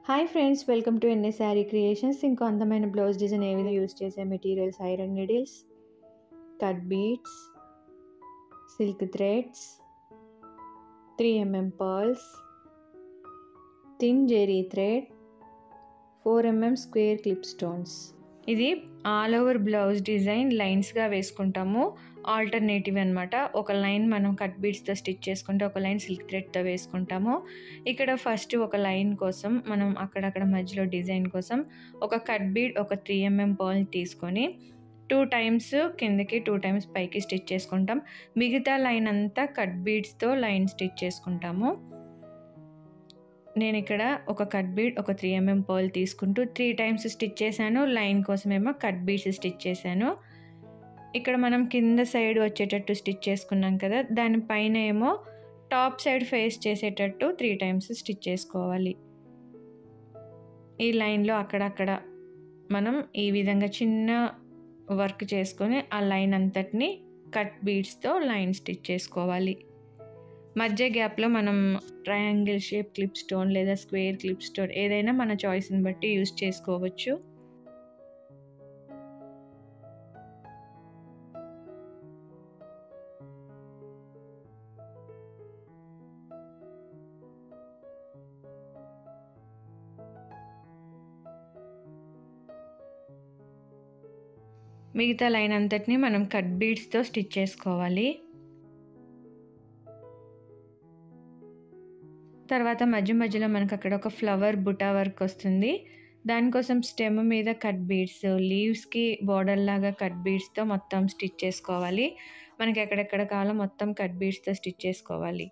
Hi friends, welcome to NA sari creations. ఇంకో అందమైన blouse design ఏ విధంగా యూస్ చేసే materials iron needles, cut beads, silk threads, 3mm pearls, thin zari thread, 4mm square clip stones. ఇది all over blouse design లైన్స్గా వేసుకుంటాము. Alternative అనమాట. ఒక లైన్ మనం కట్ బీడ్స్తో స్టిచ్ చేసుకుంటే ఒక లైన్ సిల్క్ థ్రెడ్తో వేసుకుంటాము. ఇక్కడ ఫస్ట్ ఒక లైన్ కోసం మనం అక్కడక్కడ మధ్యలో డిజైన్ కోసం ఒక కట్ బీడ్, ఒక 3mm పర్ల్ తీసుకొని 2 టైమ్స్ కిందకి 2 టైమ్స్ పైకి స్టిచ్ చేసుకుంటాం. మిగతా లైన్ అంతా కట్ బీడ్స్తో లైన్ స్టిచ్ చేసుకుంటాము. నేను ఇక్కడ ఒక కట్ బీడ్, ఒక 3mm పర్ల్ తీసుకుంటూ 3 టైమ్స్ స్టిచ్ చేశాను. లైన్ కోసమేమో కట్ బీడ్స్ స్టిచ్ చేశాను. ఇక్కడ మనం కింద సైడ్ వచ్చేటట్టు స్టిచ్ చేసుకున్నాం కదా, దానిపైన ఏమో టాప్ సైడ్ ఫేస్ చేసేటట్టు 3 టైమ్స్ స్టిచ్ చేసుకోవాలి. ఈ లైన్లో అక్కడక్కడ మనం ఈ విధంగా చిన్న వర్క్ చేసుకొని ఆ లైన్ అంతటిని కట్ బీడ్స్తో లైన్ స్టిచ్ చేసుకోవాలి. మధ్య గ్యాప్లో మనం ట్రయాంగిల్ షేప్ క్లిప్ స్టోన్ లేదా స్క్వేర్ క్లిప్ స్టోన్ ఏదైనా మన చాయిస్ని బట్టి యూస్ చేసుకోవచ్చు. మిగతా లైన్ అంతటిని మనం కట్ బీడ్స్తో స్టిచ్ చేసుకోవాలి. తర్వాత మధ్య మధ్యలో మనకు అక్కడ ఒక ఫ్లవర్ బుటా వర్క్ వస్తుంది. దానికోసం స్టెమ్ మీద కట్ బీడ్స్, లీవ్స్కి బార్డర్ లాగా కట్ బీడ్స్తో మొత్తం స్టిచ్ చేసుకోవాలి. మనకి ఎక్కడెక్కడ కావాలో మొత్తం కట్ బీడ్స్తో స్టిచ్ చేసుకోవాలి.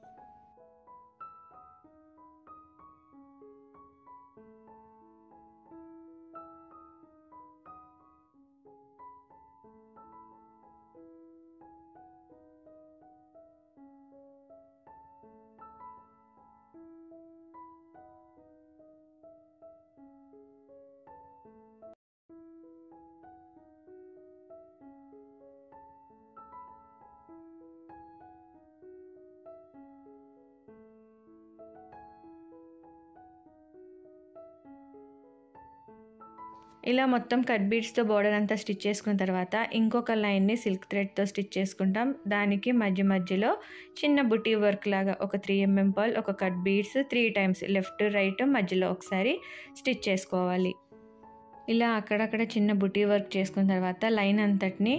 ఇలా మొత్తం కట్ బీడ్స్తో బార్డర్ అంతా స్టిచ్ చేసుకున్న తర్వాత ఇంకొక లైన్ని సిల్క్ థ్రెడ్తో స్టిచ్ చేసుకుంటాం. దానికి మధ్య మధ్యలో చిన్న బుటీ వర్క్ లాగా ఒక 3mm పర్ల్, ఒక cut beads 3 times left right మధ్యలో ఒకసారి స్టిచ్ చేసుకోవాలి. ఇలా అక్కడక్కడ చిన్న బుటీ వర్క్ చేసుకున్న తర్వాత లైన్ అంతటిని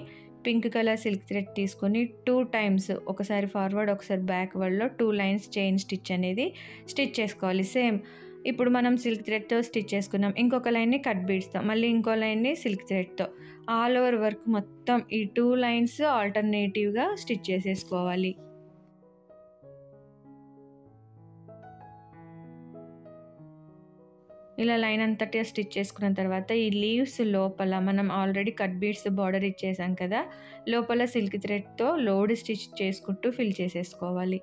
పింక్ కలర్ సిల్క్ థ్రెడ్ తీసుకొని 2 టైమ్స్, ఒకసారి ఫార్వర్డ్ ఒకసారి బ్యాక్వర్డ్లో 2 లైన్స్ చైన్ స్టిచ్ అనేది స్టిచ్ చేసుకోవాలి. సేమ్ ఇప్పుడు మనం సిల్క్ థ్రెడ్తో స్టిచ్ చేసుకున్నాం. ఇంకొక లైన్ని కట్ బీడ్స్తో, మళ్ళీ ఇంకో లైన్ని సిల్క్ థ్రెడ్తో ఆల్ ఓవర్ వర్క్ మొత్తం ఈ 2 లైన్స్ ఆల్టర్నేటివ్గా స్టిచ్ చేసేసుకోవాలి. ఇలా లైన్ అంతటా స్టిచ్ చేసుకున్న తర్వాత ఈ లీవ్స్ లోపల మనం ఆల్రెడీ కట్ బీడ్స్ బార్డర్ ఇచ్చేసాం కదా, లోపల సిల్క్ థ్రెడ్తో లోడ్ స్టిచ్ చేసుకుంటూ ఫిల్ చేసేసుకోవాలి.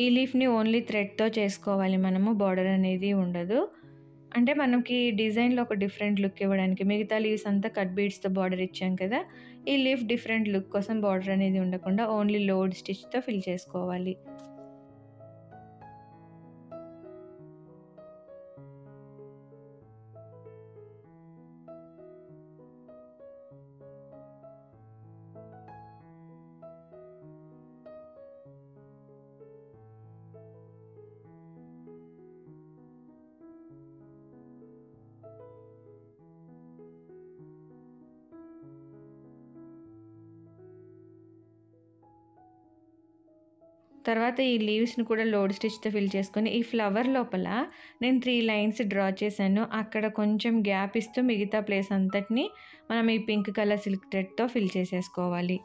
ఈ లీఫ్ని ఓన్లీ థ్రెడ్తో చేసుకోవాలి మనము, బార్డర్ అనేది ఉండదు. అంటే మనకి డిజైన్లో ఒక డిఫరెంట్ లుక్ ఇవ్వడానికి. మిగతా లీవ్స్ అంతా కట్ బీడ్స్తో బార్డర్ ఇచ్చాం కదా, ఈ లీఫ్ డిఫరెంట్ లుక్ కోసం బార్డర్ అనేది ఉండకుండా ఓన్లీ లోడ్ స్టిచ్తో ఫిల్ చేసుకోవాలి. తర్వాత ఈ లీవ్స్ని కూడా లోడ్ స్టిచ్తో ఫిల్ చేసుకొని ఈ ఫ్లవర్ లోపల నేను 3 లైన్స్ డ్రా చేశాను. అక్కడ కొంచెం గ్యాప్ ఇస్తూ మిగతా ప్లేస్ అంతటిని మనం ఈ పింక్ కలర్ సిల్క్ థ్రెడ్తో ఫిల్ చేసేసుకోవాలి.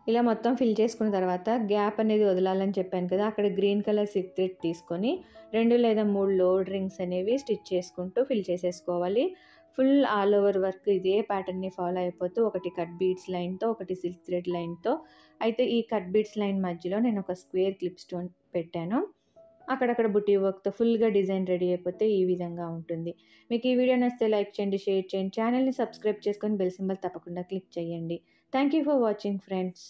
ఇలా మొత్తం ఫిల్ చేసుకున్న తర్వాత గ్యాప్ అనేది వదలాలని చెప్పాను కదా, అక్కడ గ్రీన్ కలర్ సిల్క్ థ్రెడ్ తీసుకొని 2 లేదా 3 లోడ్ రింగ్స్ అనేవి స్టిచ్ చేసుకుంటూ ఫిల్ చేసేసుకోవాలి. ఫుల్ ఆల్ ఓవర్ వర్క్ ఇదే ప్యాటర్న్ని ఫాలో అయిపోతూ ఒకటి కట్ బీడ్స్ లైన్తో, ఒకటి సిల్క్ థ్రెడ్ లైన్తో. అయితే ఈ కట్ బీడ్స్ లైన్ మధ్యలో నేను ఒక స్క్వేర్ క్లిప్ స్టోన్ పెట్టాను. అక్కడక్కడ బుటీ వర్క్తో ఫుల్గా డిజైన్ రెడీ అయిపోతే ఈ విధంగా ఉంటుంది. మీకు ఈ వీడియో నచ్చితే లైక్ చేయండి, షేర్ చేయండి, ఛానల్ని సబ్స్క్రైబ్ చేసుకొని బెల్ సింబల్ తప్పకుండా క్లిక్ చేయండి. Thank you for watching friends.